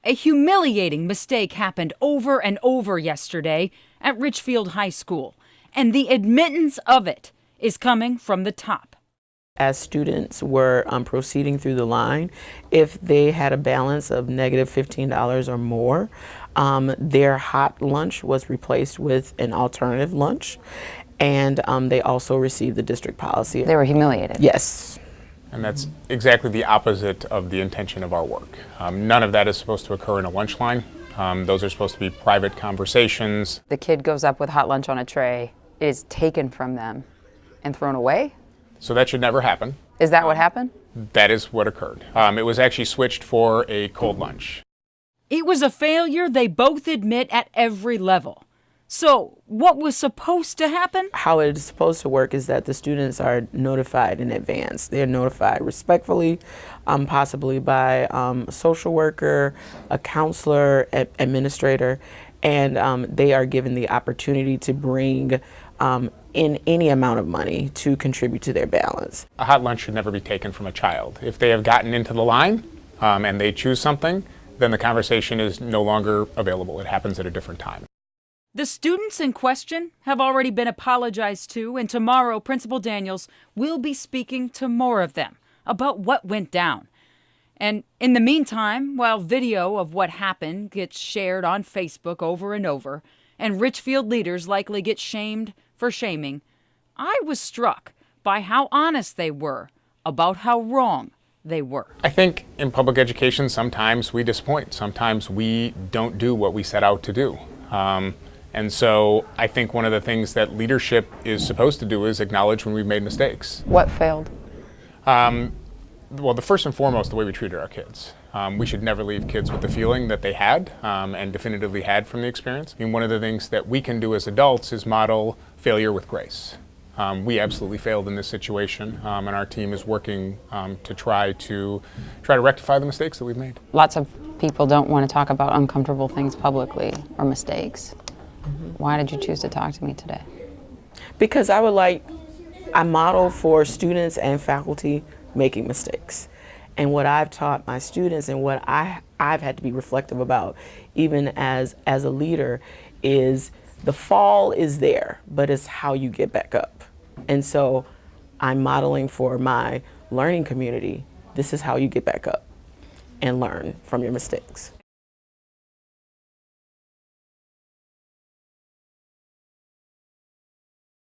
A humiliating mistake happened over and over yesterday at Richfield High School, and the admittance of it is coming from the top. As students were proceeding through the line, if they had a balance of negative $15 or more, their hot lunch was replaced with an alternative lunch, and they also received the district policy. They were humiliated. Yes. And that's exactly the opposite of the intention of our work. None of that is supposed to occur in a lunch line. Those are supposed to be private conversations. The kid goes up with hot lunch on a tray, it is taken from them and thrown away? So that should never happen. Is that what happened? That is what occurred. It was actually switched for a cold lunch. It was a failure they both admit at every level. So, what was supposed to happen? How it is supposed to work is that the students are notified in advance. They're notified respectfully, possibly by a social worker, a counselor, administrator, and they are given the opportunity to bring in any amount of money to contribute to their balance. A hot lunch should never be taken from a child. If they have gotten into the line and they choose something, then the conversation is no longer available. It happens at a different time. The students in question have already been apologized to, and tomorrow Principal Daniels will be speaking to more of them about what went down. And in the meantime, while video of what happened gets shared on Facebook over and over, and Richfield leaders likely get shamed for shaming, I was struck by how honest they were about how wrong they were. I think in public education, sometimes we disappoint. Sometimes we don't do what we set out to do. And so I think one of the things that leadership is supposed to do is acknowledge when we've made mistakes. What failed? Well, the first and foremost, the way we treated our kids. We should never leave kids with the feeling that they had and definitively had from the experience. I mean, one of the things that we can do as adults is model failure with grace. We absolutely failed in this situation, and our team is working to try to rectify the mistakes that we've made. Lots of people don't want to talk about uncomfortable things publicly or mistakes. Why did you choose to talk to me today? Because I model for students and faculty making mistakes. And what I've taught my students and what I've had to be reflective about, even as a leader, is the fall is there, but it's how you get back up. And so I'm modeling for my learning community, this is how you get back up and learn from your mistakes.